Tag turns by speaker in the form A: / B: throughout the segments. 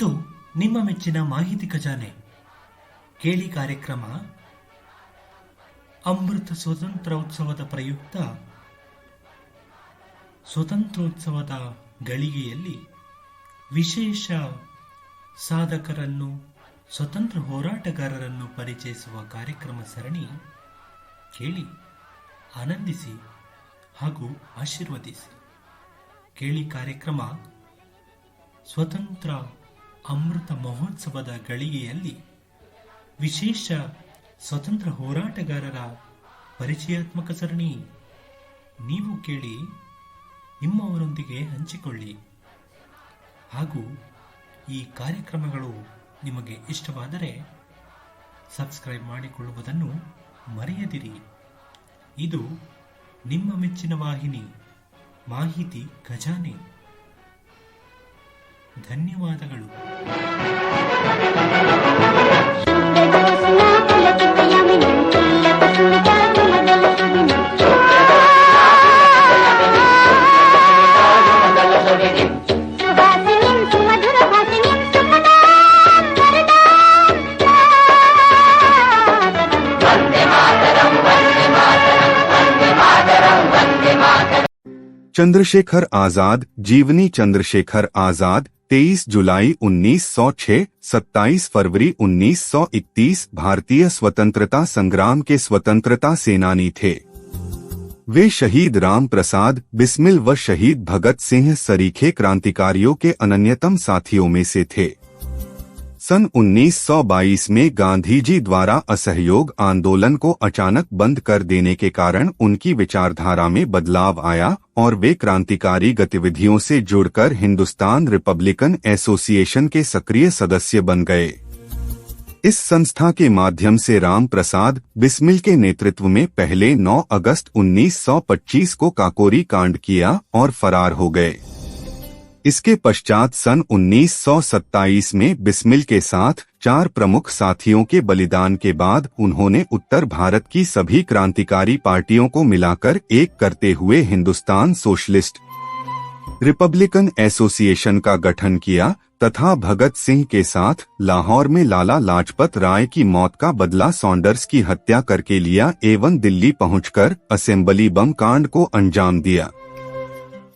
A: ಇದು ನಿಮ್ಮ ಮೆಚ್ಚಿನ ಮಾಹಿತಿ ಖಜಾನೆ. ಕೇಳಿ ಕಾರ್ಯಕ್ರಮ ಅಮೃತ ಸ್ವತಂತ್ರೋತ್ಸವದ ಪ್ರಯುಕ್ತ ಸ್ವತಂತ್ರೋತ್ಸವದ ಗಳಿಗೆಯಲ್ಲಿ ವಿಶೇಷ ಸಾಧಕರನ್ನು, ಸ್ವತಂತ್ರ ಹೋರಾಟಗಾರರನ್ನು ಪರಿಚಯಿಸುವ ಕಾರ್ಯಕ್ರಮ ಸರಣಿ. ಕೇಳಿ, ಆನಂದಿಸಿ ಹಾಗೂ ಆಶೀರ್ವದಿಸಿ. ಕೇಳಿ ಕಾರ್ಯಕ್ರಮ ಸ್ವತಂತ್ರ ಅಮೃತ ಮಹೋತ್ಸವದ ಗಳಿಗೆಯಲ್ಲಿ ವಿಶೇಷ ಸ್ವತಂತ್ರ ಹೋರಾಟಗಾರರ ಪರಿಚಯಾತ್ಮಕ ಸರಣಿ. ನೀವು ಕೇಳಿ, ನಿಮ್ಮವರೊಂದಿಗೆ ಹಂಚಿಕೊಳ್ಳಿ ಹಾಗೂ ಈ ಕಾರ್ಯಕ್ರಮಗಳು ನಿಮಗೆ ಇಷ್ಟವಾದರೆ ಸಬ್ಸ್ಕ್ರೈಬ್ ಮಾಡಿಕೊಳ್ಳುವುದನ್ನು ಮರೆಯದಿರಿ. ಇದು ನಿಮ್ಮ ಮೆಚ್ಚಿನ ವಾಹಿನಿ ಮಾಹಿತಿ ಖಜಾನೆ. ಧನ್ಯವಾದಗಳು.
B: चंद्रशेखर आजाद, जीवनी चंद्रशेखर आजाद 23 जुलाई 1906, 27 फरवरी 1931 भारतीय स्वतंत्रता संग्राम के स्वतंत्रता सेनानी थे। वे शहीद राम प्रसाद बिस्मिल व शहीद भगत सिंह सरीखे क्रांतिकारियों के अनन्यतम साथियों में से थे। सन 1922 में गांधी जी द्वारा असहयोग आंदोलन को अचानक बंद कर देने के कारण उनकी विचारधारा में बदलाव आया और वे क्रांतिकारी गतिविधियों से जुड़कर हिंदुस्तान रिपब्लिकन एसोसिएशन के सक्रिय सदस्य बन गए। इस संस्था के माध्यम से राम प्रसाद बिस्मिल के नेतृत्व में पहले 9 अगस्त 1925 को काकोरी कांड किया और फरार हो गए। इसके पश्चात सन 1927 में बिस्मिल के साथ 4 प्रमुख साथियों के बलिदान के बाद उन्होंने उत्तर भारत की सभी क्रांतिकारी पार्टियों को मिलाकर एक करते हुए हिंदुस्तान सोशलिस्ट रिपब्लिकन एसोसिएशन का गठन किया तथा भगत सिंह के साथ लाहौर में लाला लाजपत राय की मौत का बदला सॉन्डर्स की हत्या करके लिया एवं दिल्ली पहुंचकर असेंबली बम कांड को अंजाम दिया।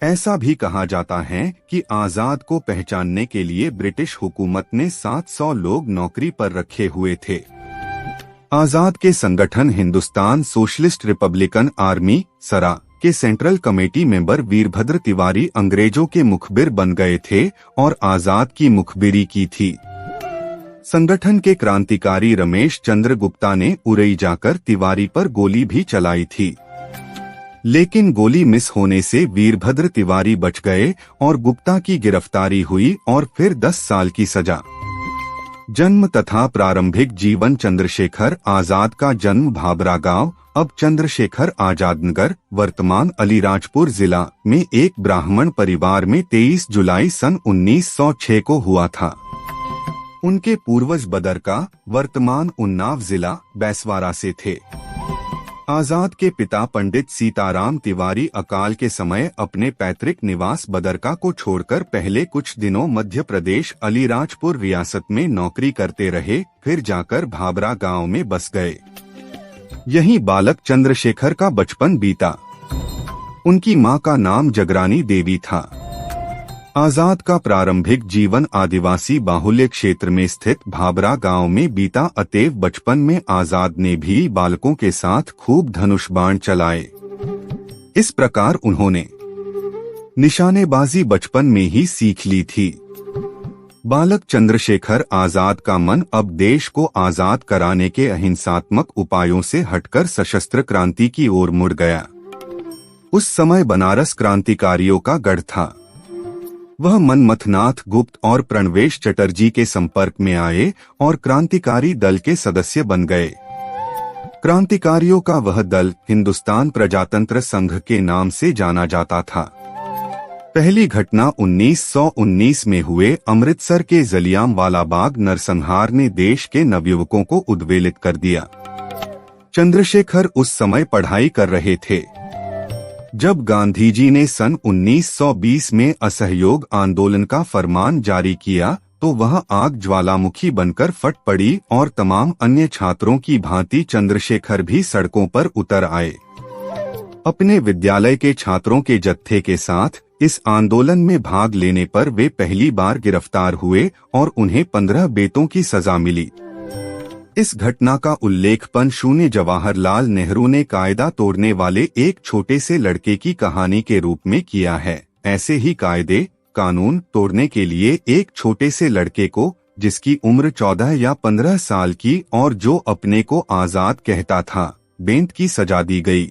B: ऐसा भी कहा जाता है कि आजाद को पहचानने के लिए ब्रिटिश हुकूमत ने 700 लोग नौकरी पर रखे हुए थे। आजाद के संगठन हिंदुस्तान सोशलिस्ट रिपब्लिकन आर्मी सरा के central committee member Virbhadra Tiwari अंग्रेजों के मुखबिर बन गए थे और आजाद की मुखबिरी की थी। संगठन के क्रांतिकारी रमेश चंद्र गुप्ता ने उरई जाकर तिवारी पर गोली भी चलाई थी, लेकिन गोली मिस होने से वीरभद्र तिवारी बच गए और गुप्ता की गिरफ्तारी हुई और फिर 10 साल की सजा। जन्म तथा प्रारंभिक जीवन चंद्रशेखर आजाद का जन्म भाबरा गांव, अब चंद्रशेखर आजाद नगर, वर्तमान अलीराजपुर जिला में एक ब्राह्मण परिवार में 23 जुलाई सन 1906 को हुआ था। उनके पूर्वज बदरका, वर्तमान उन्नाव जिला बैसवारा से थे। आजाद के पिता पंडित सीताराम तिवारी अकाल के समय अपने पैतृक निवास बदरका को छोड़कर पहले कुछ दिनों मध्य प्रदेश अलीराजपुर रियासत में नौकरी करते रहे, फिर जाकर भाबरा गांव में बस गए। यहीं बालक चंद्रशेखर का बचपन बीता। उनकी मां का नाम जगरानी देवी था। आजाद का प्रारंभिक जीवन आदिवासी बाहुल्य क्षेत्र में स्थित भाबरा गांव में बीता, अतएव बचपन में आजाद ने भी बालकों के साथ खूब धनुष बाण चलाए। इस प्रकार उन्होंने निशानेबाजी बचपन में ही सीख ली थी। बालक चंद्रशेखर आजाद का मन अब देश को आजाद कराने के अहिंसात्मक उपायों से हटकर सशस्त्र क्रांति की ओर मुड़ गया। उस समय बनारस क्रांतिकारियों का गढ़ था। वह मनमथनाथ गुप्त और प्रणवेश चटर्जी के संपर्क में आए और क्रांतिकारी दल के सदस्य बन गए। क्रांतिकारियों का वह दल हिंदुस्तान प्रजातंत्र संघ के नाम से जाना जाता था। पहली घटना 1919 में हुए अमृतसर के जलियांवाला बाग नरसंहार ने देश के नवयुवकों को उद्वेलित कर दिया। चंद्रशेखर उस समय पढ़ाई कर रहे थे जब गांधी जी ने सन 1920 में असहयोग आंदोलन का फरमान जारी किया तो वह आग ज्वालामुखी बनकर फट पड़ी और तमाम अन्य छात्रों की भांति चंद्रशेखर भी सड़कों पर उतर आए। अपने विद्यालय के छात्रों के जत्थे के साथ इस आंदोलन में भाग लेने पर वे पहली बार गिरफ्तार हुए और उन्हें 15 बेतों की सजा मिली। इस घटना का उल्लेख पन जवाहरलाल नेहरू ने कायदा तोड़ने वाले एक छोटे से लड़के की कहानी के रूप में किया है। ऐसे ही कायदे कानून तोड़ने के लिए एक छोटे से लड़के को, जिसकी उम्र 14 या 15 साल की और जो अपने को आजाद कहता था, बेंत की सजा दी गई।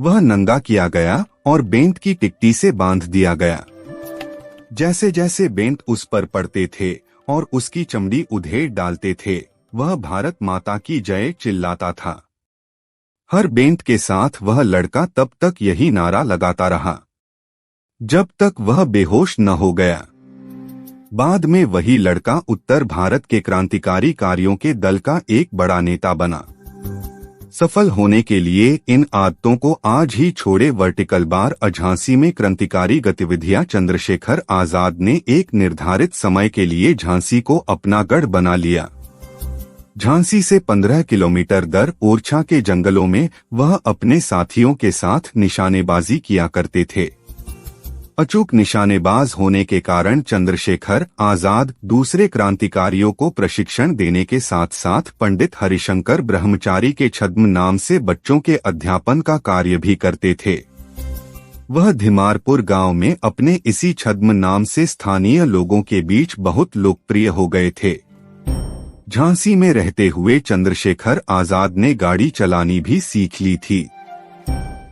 B: वह नंगा किया गया और बेंत की टिकटी से बांध दिया गया। जैसे जैसे बेंत उस पर पड़ते थे और उसकी चमड़ी उधेड़ डालते थे, वह भारत माता की जय चिल्लाता था। हर बेंत के साथ वह लड़का तब तक यही नारा लगाता रहा जब तक वह बेहोश न हो गया। बाद में वही लड़का उत्तर भारत के क्रांतिकारी कार्यों के दल का एक बड़ा नेता बना। सफल होने के लिए इन आदतों को आज ही छोड़े वर्टिकल बार झांसी में क्रांतिकारी गतिविधियां। चंद्रशेखर आजाद ने एक निर्धारित समय के लिए झांसी को अपना गढ़ बना लिया। झांसी से 15 किलोमीटर दूर ओरछा के जंगलों में वह अपने साथियों के साथ निशानेबाजी किया करते थे। अचूक निशानेबाज होने के कारण चंद्रशेखर आजाद दूसरे क्रांतिकारियों को प्रशिक्षण देने के साथ साथ पंडित हरिशंकर ब्रह्मचारी के छद्म नाम से बच्चों के अध्यापन का कार्य भी करते थे। वह धिमारपुर गांव में अपने इसी छद्म नाम से स्थानीय लोगों के बीच बहुत लोकप्रिय हो गए थे। झांसी में रहते हुए चंद्रशेखर आजाद ने गाड़ी चलानी भी सीख ली थी।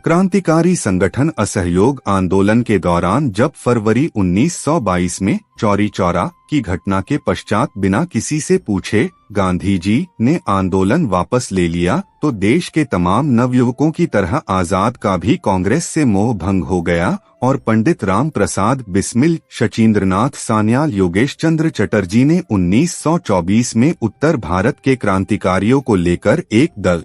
B: क्रांतिकारी संगठन असहयोग आंदोलन के दौरान जब फरवरी 1922 में चौरी चौरा की घटना के पश्चात बिना किसी से पूछे गांधी जी ने आंदोलन वापस ले लिया, तो देश के तमाम नवयुवकों की तरह आजाद का भी कांग्रेस से मोह भंग हो गया और पंडित राम प्रसाद बिस्मिल, शचींद्रनाथ सान्याल, योगेश चंद्र चटर्जी ने 1924 में उत्तर भारत के क्रांतिकारियों को लेकर एक दल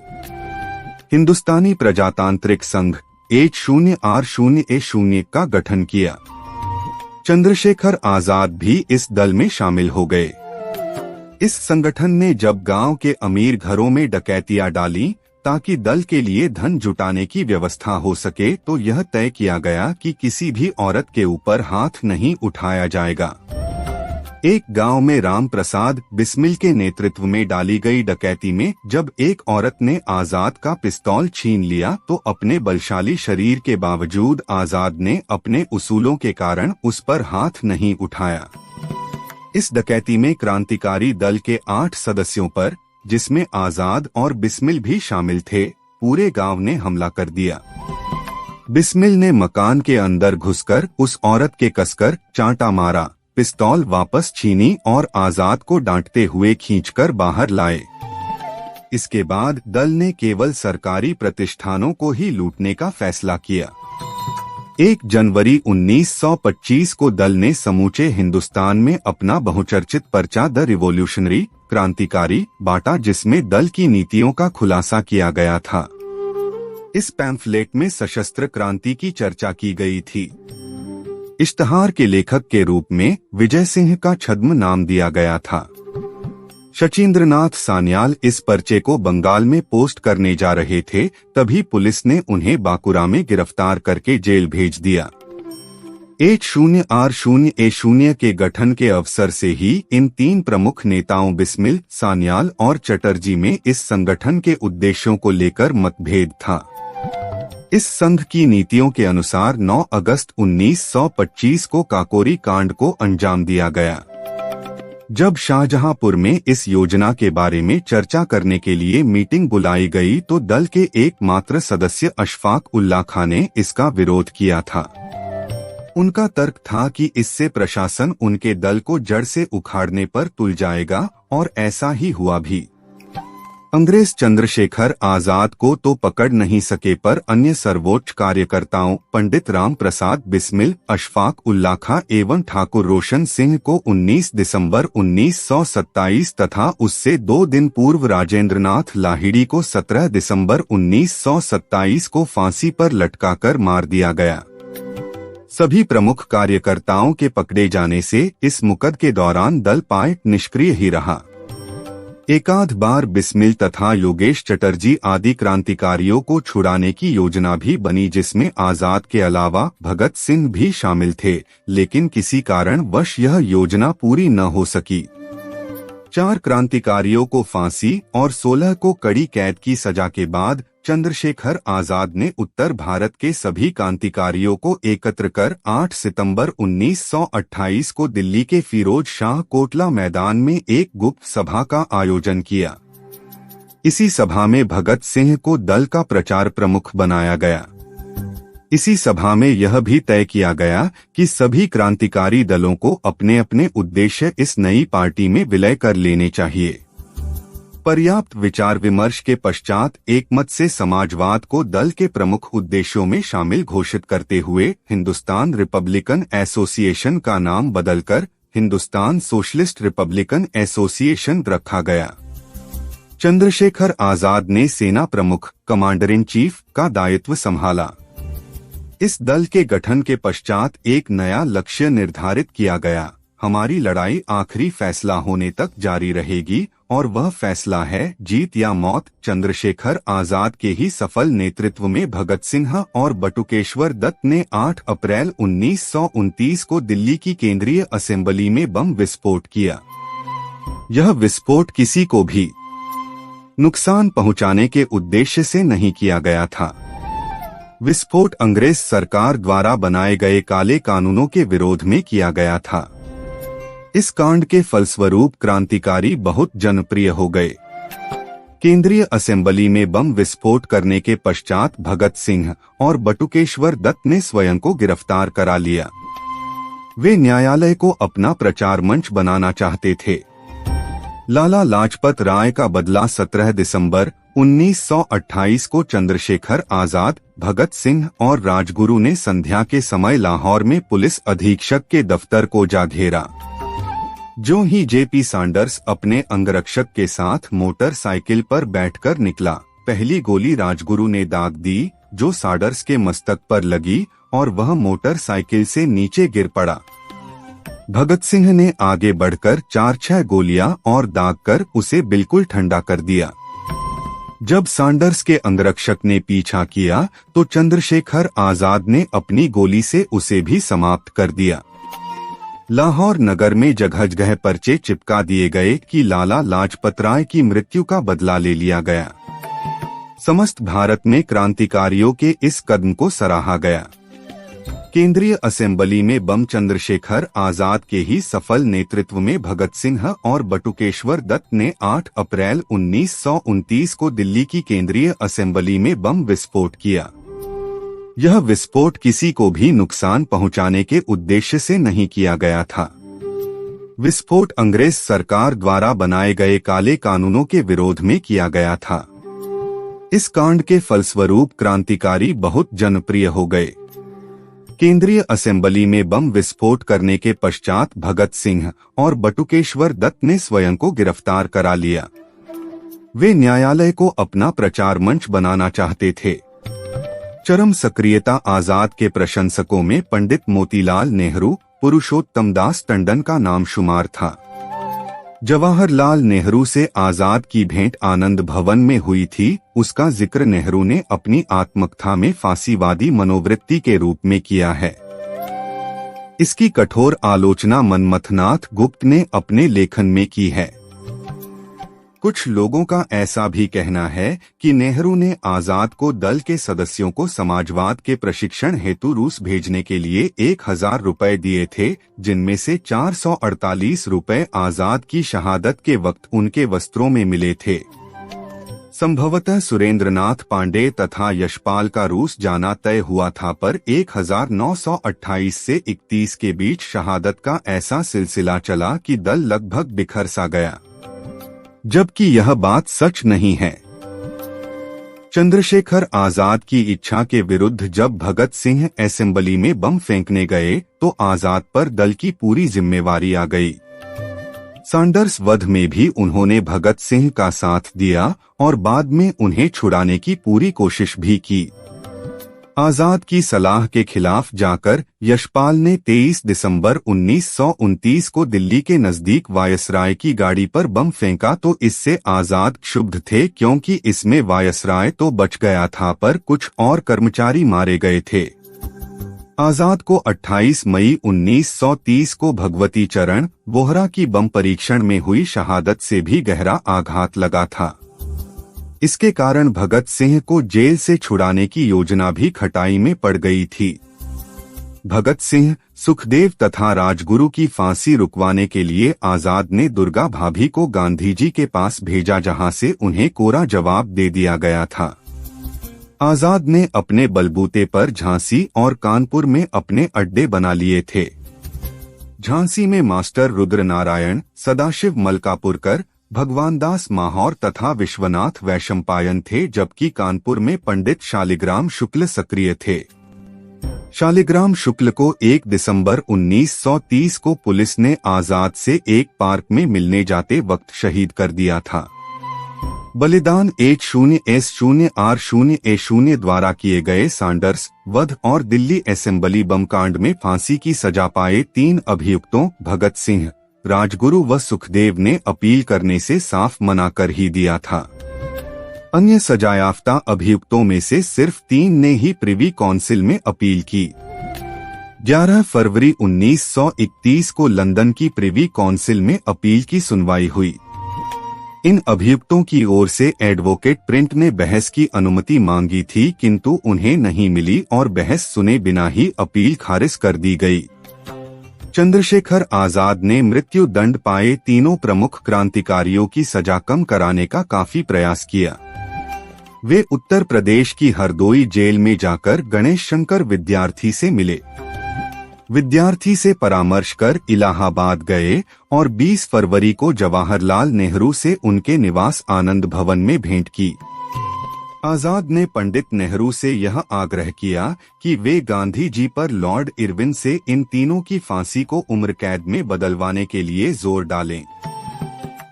B: हिंदुस्तानी प्रजातांत्रिक संघ H0R0A0 का गठन किया। चंद्रशेखर आजाद भी इस दल में शामिल हो गए। इस संगठन ने जब गांव के अमीर घरों में डकैतियां डाली ताकि दल के लिए धन जुटाने की व्यवस्था हो सके, तो यह तय किया गया कि किसी भी औरत के ऊपर हाथ नहीं उठाया जाएगा। एक गांव में राम प्रसाद बिस्मिल के नेतृत्व में डाली गई डकैती में जब एक औरत ने आजाद का पिस्तौल छीन लिया, तो अपने बलशाली शरीर के बावजूद आजाद ने अपने उसूलों के कारण उस पर हाथ नहीं उठाया। इस डकैती में क्रांतिकारी दल के 8 सदस्यों पर, जिसमें आजाद और बिस्मिल भी शामिल थे, पूरे गांव ने हमला कर दिया। बिस्मिल ने मकान के अंदर घुसकर उस औरत के कसकर चांटा मारा, पिस्तौल वापस छीनी और आजाद को डांटते हुए खींचकर बाहर लाए। इसके बाद दल ने केवल सरकारी प्रतिष्ठानों को ही लूटने का फैसला किया। 1 जनवरी 1925 को दल ने समूचे हिंदुस्तान में अपना बहुचर्चित पर्चा द रिवॉल्यूशनरी क्रांतिकारी बांटा, जिसमें दल की नीतियों का खुलासा किया गया था। इस पैम्फलेट में सशस्त्र क्रांति की चर्चा की गई थी। इश्तहार के लेखक के रूप में विजय सिंह का छद्म नाम दिया गया था। शचींद्रनाथ सान्याल इस पर्चे को बंगाल में पोस्ट करने जा रहे थे, तभी पुलिस ने उन्हें बांकुरा में गिरफ्तार करके जेल भेज दिया। H0R0A0 के गठन के अवसर से ही इन 3 प्रमुख नेताओं बिस्मिल, सान्याल और चटर्जी में इस संगठन के उद्देश्यों को लेकर मतभेद था। इस संघ की नीतियों के अनुसार 9 अगस्त 1925 को काकोरी कांड को अंजाम दिया गया। जब शाहजहांपुर में इस योजना के बारे में चर्चा करने के लिए मीटिंग बुलाई गई, तो दल के एकमात्र सदस्य अशफाक उल्लाह खां ने इसका विरोध किया था। उनका तर्क था कि इससे प्रशासन उनके दल को जड़ से उखाड़ने पर तुल जाएगा, और ऐसा ही हुआ भी। अंग्रेज चंद्रशेखर आजाद को तो पकड़ नहीं सके, पर अन्य सर्वोच्च कार्यकर्ताओं पंडित राम प्रसाद बिस्मिल, अशफाक उल्लाह खां एवं ठाकुर रोशन सिंह को 19 दिसंबर 1927 तथा उससे 2 दिन पूर्व राजेंद्रनाथ लाहिड़ी को 17 दिसंबर 1927 को फांसी पर लटकाकर मार दिया गया। सभी प्रमुख कार्यकर्ताओं के पकड़े जाने से इस मुकद के दौरान दल पाए निष्क्रिय ही रहा। एकाध बार बिस्मिल तथा योगेश चटर्जी आदि क्रांतिकारियों को छुड़ाने की योजना भी बनी, जिसमें आजाद के अलावा भगत सिंह भी शामिल थे, लेकिन किसी कारणवश यह योजना पूरी न हो सकी। 4 क्रांतिकारियों को फांसी और 16 को कड़ी कैद की सजा के बाद चंद्रशेखर आजाद ने उत्तर भारत के सभी क्रांतिकारियों को एकत्र कर 8 सितंबर 1928 को दिल्ली के फिरोज शाह कोटला मैदान में एक गुप्त सभा का आयोजन किया। इसी सभा में भगत सिंह को दल का प्रचार प्रमुख बनाया गया। इसी सभा में यह भी तय किया गया कि सभी क्रांतिकारी दलों को अपने अपने उद्देश्य इस नई पार्टी में विलय कर लेने चाहिए। पर्याप्त विचार विमर्श के पश्चात एकमत से समाजवाद को दल के प्रमुख उद्देश्यों में शामिल घोषित करते हुए हिंदुस्तान रिपब्लिकन एसोसिएशन का नाम बदलकर हिंदुस्तान सोशलिस्ट रिपब्लिकन एसोसिएशन रखा गया। चंद्रशेखर आजाद ने सेना प्रमुख कमांडर इन चीफ का दायित्व संभाला। इस दल के गठन के पश्चात एक नया लक्ष्य निर्धारित किया गया। हमारी लड़ाई आखिरी फैसला होने तक जारी रहेगी और वह फैसला है जीत या मौत। चंद्रशेखर आजाद के ही सफल नेतृत्व में भगत सिंह और बटुकेश्वर दत्त ने 8 अप्रैल 1929 को दिल्ली की केंद्रीय असेंबली में बम विस्फोट किया। यह विस्फोट किसी को भी नुकसान पहुंचाने के उद्देश्य से नहीं किया गया था। विस्फोट अंग्रेज सरकार द्वारा बनाए गए काले कानूनों के विरोध में किया गया था। इस कांड के फलस्वरूप क्रांतिकारी बहुत जनप्रिय हो गए। केंद्रीय असेंबली में बम विस्फोट करने के पश्चात भगत सिंह और बटुकेश्वर दत्त ने स्वयं को गिरफ्तार करा लिया। वे न्यायालय को अपना प्रचार मंच बनाना चाहते थे। लाला लाजपत राय का बदला 17 दिसंबर 1928 को चंद्रशेखर आजाद, भगत सिंह और राजगुरु ने संध्या के समय लाहौर में पुलिस अधीक्षक के दफ्तर को जा घेरा। जो ही जेपी सैंडर्स अपने अंगरक्षक के साथ मोटरसाइकिल पर बैठकर निकला, पहली गोली राजगुरु ने दाग दी, जो सैंडर्स के मस्तक पर लगी और वह मोटरसाइकिल से नीचे गिर पड़ा। भगत सिंह ने आगे बढ़कर 4-6 गोलियां और दागकर उसे बिल्कुल ठंडा कर दिया। जब सैंडर्स के अंगरक्षक ने पीछा किया तो चंद्रशेखर आजाद ने अपनी गोली से उसे भी समाप्त कर दिया। लाहौर नगर में जगह जगह पर्चे चिपका दिए गए कि लाला लाजपत राय की मृत्यु का बदला ले लिया गया। समस्त भारत में क्रांतिकारियों के इस कदम को सराहा गया। केंद्रीय असेंबली में बम चंद्रशेखर आजाद के ही सफल नेतृत्व में भगत सिंह और बटुकेश्वर दत्त ने 8 अप्रैल 1929 को दिल्ली की केंद्रीय असेंबली में बम विस्फोट किया। यह विस्फोट किसी को भी नुकसान पहुंचाने के उद्देश्य से नहीं किया गया था। विस्फोट अंग्रेज सरकार द्वारा बनाए गए काले कानूनों के विरोध में किया गया था। इस कांड के फलस्वरूप क्रांतिकारी बहुत जनप्रिय हो गए। केंद्रीय असेंबली में बम विस्फोट करने के पश्चात भगत सिंह और बटुकेश्वर दत्त ने स्वयं को गिरफ्तार करा लिया। वे न्यायालय को अपना प्रचार मंच बनाना चाहते थे। चरम सक्रियता आजाद के प्रशंसकों में पंडित मोतीलाल नेहरू, पुरुषोत्तम दास टंडन का नाम शुमार था। जवाहरलाल नेहरू से आजाद की भेंट आनंद भवन में हुई थी। उसका जिक्र नेहरू ने अपनी आत्मकथा में फांसीवादी मनोवृत्ति के रूप में किया है। इसकी कठोर आलोचना मनमथनाथ गुप्त ने अपने लेखन में की है। कुछ लोगों का ऐसा भी कहना है कि नेहरू ने आजाद को दल के सदस्यों को समाजवाद के प्रशिक्षण हेतु रूस भेजने के लिए 1000 रुपए दिए थे, जिनमें से 448 रुपए आजाद की शहादत के वक्त उनके वस्त्रों में मिले थे। संभवतः सुरेंद्रनाथ पांडे तथा यशपाल का रूस जाना तय हुआ था, पर 1928 से 31 के बीच शहादत का ऐसा सिलसिला चला कि दल लगभग बिखर सा गया, जबकि यह बात सच नहीं है। चंद्रशेखर आजाद की इच्छा के विरुद्ध जब भगत सिंह असेंबली में बम फेंकने गए तो आजाद पर दल की पूरी जिम्मेवारी आ गई। सैंडर्स वध में भी उन्होंने भगत सिंह का साथ दिया और बाद में उन्हें छुड़ाने की पूरी कोशिश भी की। आजाद की सलाह के खिलाफ जाकर यशपाल ने 23 दिसंबर 1929 को दिल्ली के नजदीक वायसराय की गाड़ी पर बम फेंका तो इससे आजाद क्षुब्ध थे क्योंकि इसमें वायसराय तो बच गया था पर कुछ और कर्मचारी मारे गए थे। आजाद को 28 मई 1930 को भगवती चरण बोहरा की बम परीक्षण में हुई शहादत से भी गहरा आघात लगा था। इसके कारण भगत सिंह को जेल से छुड़ाने की योजना भी खटाई में पड़ गई थी। भगत सिंह, सुखदेव तथा राजगुरु की फांसी रुकवाने के लिए आजाद ने दुर्गा भाभी को गांधी जी के पास भेजा जहां से उन्हें कोरा जवाब दे दिया गया था। आजाद ने अपने बलबूते पर झांसी और कानपुर में अपने अड्डे बना लिए थे। झांसी में मास्टर रुद्र नारायण, सदाशिव मलकापुरकर, भगवान दास माहौर तथा विश्वनाथ वैशंपायन थे जबकि कानपुर में पंडित शालिग्राम शुक्ल सक्रिय थे। शालिग्राम शुक्ल को 1 दिसंबर 1930 को पुलिस ने आजाद से एक पार्क में मिलने जाते वक्त शहीद कर दिया था। बलिदान H0S0R0A0 द्वारा किए गए सांडर्स वध और दिल्ली असेंबली बम कांड में फांसी की सजा पाए 3 अभियुक्तों भगत सिंह, राजगुरु व सुखदेव ने अपील करने से साफ मना कर ही दिया था। अन्य सजायाफ्ता अभियुक्तों में से सिर्फ 3 ने ही प्रिवी काउंसिल में अपील की। 11 फरवरी 1931 को लंदन की प्रिवी काउंसिल में अपील की सुनवाई हुई। इन अभियुक्तों की ओर से एडवोकेट प्रिंट ने बहस की अनुमति मांगी थी किंतु उन्हें नहीं मिली और बहस सुने बिना ही अपील खारिज कर दी गई। चंद्रशेखर आजाद ने मृत्यु दंड पाए तीनों प्रमुख क्रांतिकारियों की सजा कम कराने का काफी प्रयास किया। वे उत्तर प्रदेश की हरदोई जेल में जाकर गणेश शंकर विद्यार्थी से मिले। विद्यार्थी से परामर्श कर इलाहाबाद गए और 20 फरवरी को जवाहरलाल नेहरू से उनके निवास आनंद भवन में भेंट की। आजाद ने पंडित नेहरू से यह आग्रह किया कि वे गांधी जी पर लॉर्ड इरविन से इन तीनों की फांसी को उम्र कैद में बदलवाने के लिए जोर डालें।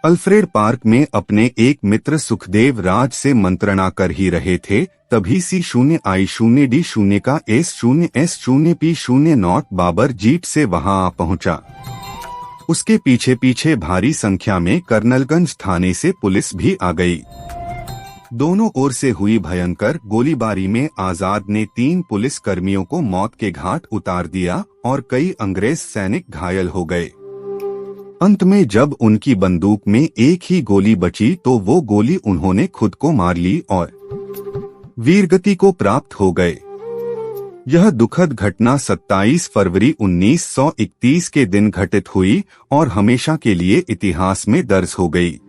B: अल्फ्रेड पार्क में अपने एक मित्र सुखदेव राज से मंत्रणा कर ही रहे थे, तभी C0I0D0 का S0S0P0 बाबर जीप से वहां आ पहुंचा। उसके पीछे पीछे भारी संख्या में कर्नलगंज थाने से पुलिस भी आ गई। दोनों ओर से हुई भयंकर गोलीबारी में आजाद ने 3 पुलिस कर्मियों को मौत के घाट उतार दिया और कई अंग्रेज सैनिक घायल हो गए। अंत में जब उनकी बंदूक में एक ही गोली बची तो वो गोली उन्होंने खुद को मार ली और वीरगति को प्राप्त हो गए। यह दुखद घटना 27 फरवरी 1931 के दिन घटित हुई और हमेशा के लिए इतिहास में दर्ज हो गई।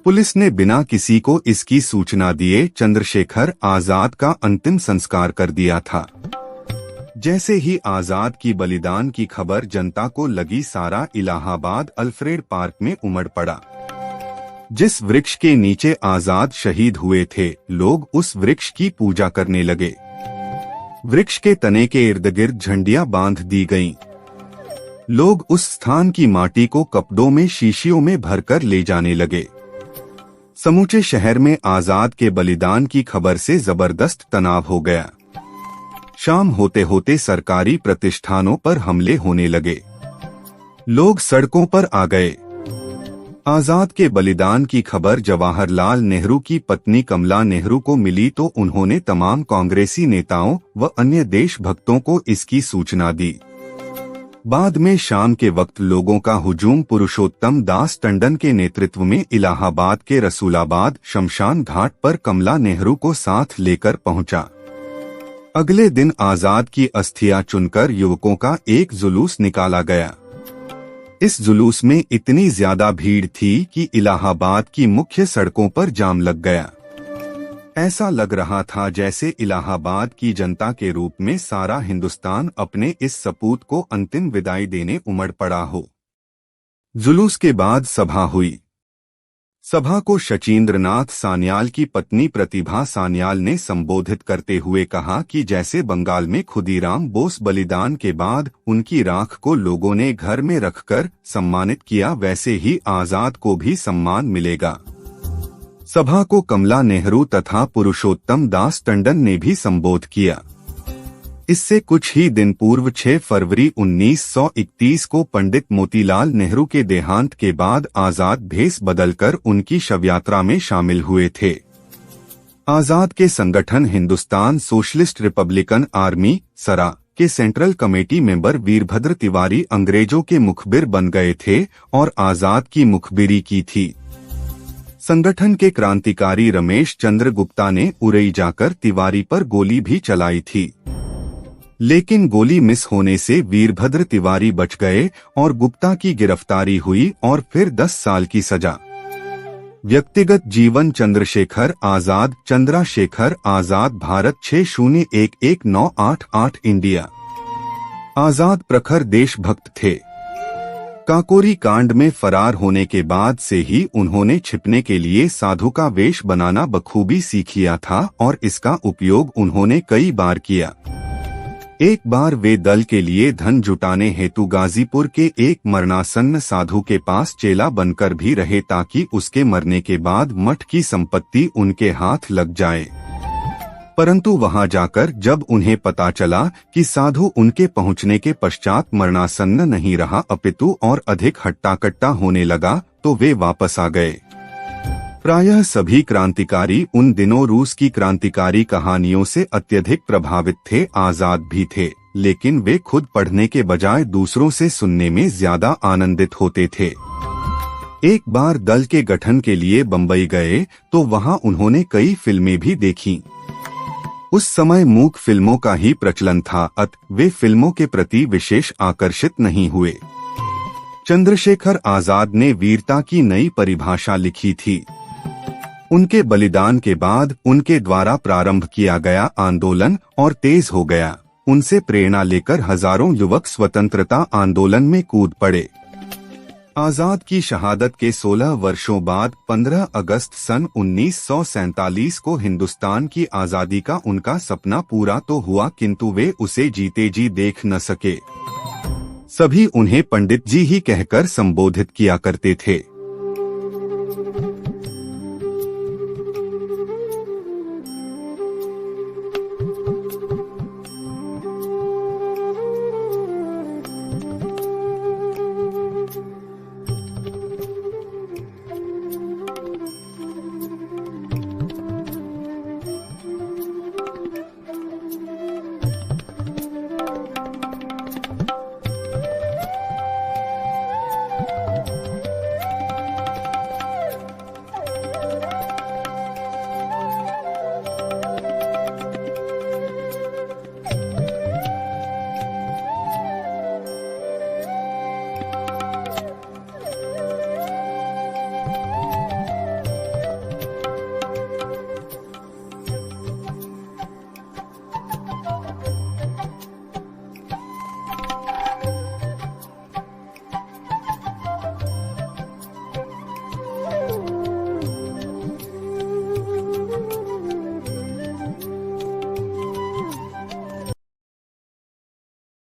B: पुलिस ने बिना किसी को इसकी सूचना दिए चंद्रशेखर आजाद का अंतिम संस्कार कर दिया था। जैसे ही आजाद की बलिदान की खबर जनता को लगी, सारा इलाहाबाद अल्फ्रेड पार्क में उमड़ पड़ा। जिस वृक्ष के नीचे आजाद शहीद हुए थे, लोग उस वृक्ष की पूजा करने लगे। वृक्ष के तने के इर्द गिर्द झंडियां बांध दी गईं। लोग उस स्थान की माटी को कपड़ों में शीशियों में भरकर ले जाने लगे। समूचे शहर में आजाद के बलिदान की खबर से जबरदस्त तनाव हो गया। शाम होते होते सरकारी प्रतिष्ठानों पर हमले होने लगे। लोग सड़कों पर आ गए। आजाद के बलिदान की खबर जवाहरलाल नेहरू की पत्नी कमला नेहरू को मिली तो उन्होंने तमाम कांग्रेसी नेताओं व अन्य देशभक्तों को इसकी सूचना दी। बाद में शाम के वक्त लोगों का हुजूम पुरुषोत्तम दास टंडन के नेतृत्व में इलाहाबाद के रसूलाबाद शमशान घाट पर कमला नेहरू को साथ लेकर पहुंचा। अगले दिन आजाद की अस्थियां चुनकर युवकों का एक जुलूस निकाला गया। इस जुलूस में इतनी ज्यादा भीड़ थी कि इलाहाबाद की मुख्य सड़कों पर जाम लग गया। ऐसा लग रहा था जैसे इलाहाबाद की जनता के रूप में सारा हिंदुस्तान अपने इस सपूत को अंतिम विदाई देने उमड़ पड़ा हो। जुलूस के बाद सभा हुई। सभा को शचीन्द्रनाथ सान्याल की पत्नी प्रतिभा सान्याल ने संबोधित करते हुए कहा कि जैसे बंगाल में खुदीराम बोस बलिदान के बाद उनकी राख को लोगों ने घर में रखकर सम्मानित किया, वैसे ही आजाद को भी सम्मान मिलेगा। सभा को कमला नेहरू तथा पुरुषोत्तम दास टंडन ने भी संबोधित किया। इससे कुछ ही दिन पूर्व 6 फरवरी 1931 को पंडित मोतीलाल नेहरू के देहांत के बाद आजाद भेष बदलकर उनकी शवयात्रा में शामिल हुए थे। आजाद के संगठन हिंदुस्तान सोशलिस्ट रिपब्लिकन आर्मी सरा के central committee member Virbhadra Tiwari अंग्रेजों के मुखबिर बन गए थे और आजाद की मुखबिरी की थी। संगठन के क्रांतिकारी रमेश चंद्र गुप्ता ने उरई जाकर तिवारी पर गोली भी चलाई थी, लेकिन गोली मिस होने से वीरभद्र तिवारी बच गए और गुप्ता की गिरफ्तारी हुई और फिर 10 साल की सजा। व्यक्तिगत जीवन चंद्रशेखर आजाद भारत 60119888 इंडिया। आजाद प्रखर देशभक्त थे। काकोरी कांड में फरार होने के बाद से ही उन्होंने छिपने के लिए साधु का वेश बनाना बखूबी सीख लिया था और इसका उपयोग उन्होंने कई बार किया। एक बार वे दल के लिए धन जुटाने हेतु गाजीपुर के एक मरणासन्न साधु के पास चेला बनकर भी रहे ताकि उसके मरने के बाद मठ की संपत्ति उनके हाथ लग जाए। परंतु वहां जाकर जब उन्हें पता चला कि साधु उनके पहुंचने के पश्चात मरणासन्न नहीं रहा अपितु और अधिक हट्टा-कट्टा होने लगा, तो वे वापस आ गए। प्रायः सभी क्रांतिकारी उन दिनों रूस की क्रांतिकारी कहानियों से अत्यधिक प्रभावित थे। आजाद भी थे, लेकिन वे खुद पढ़ने के बजाय दूसरों से सुनने में ज्यादा आनंदित होते थे। एक बार दल के गठन के लिए बंबई गए तो वहां उन्होंने कई फिल्में भी देखीं। उस समय मूक फिल्मों का ही प्रचलन था, वे फिल्मों के प्रति विशेष आकर्षित नहीं हुए। चंद्रशेखर आजाद ने वीरता की नई परिभाषा लिखी थी। उनके बलिदान के बाद उनके द्वारा प्रारंभ किया गया आंदोलन और तेज हो गया। उनसे प्रेरणा लेकर हजारों युवक स्वतंत्रता आंदोलन में कूद पड़े। आजाद की शहादत के 16 वर्षों बाद 15 अगस्त सन 1947 को हिंदुस्तान की आजादी का उनका सपना पूरा तो हुआ, किंतु वे उसे जीते जी देख न सके। सभी उन्हें पंडित जी ही कहकर संबोधित किया करते थे।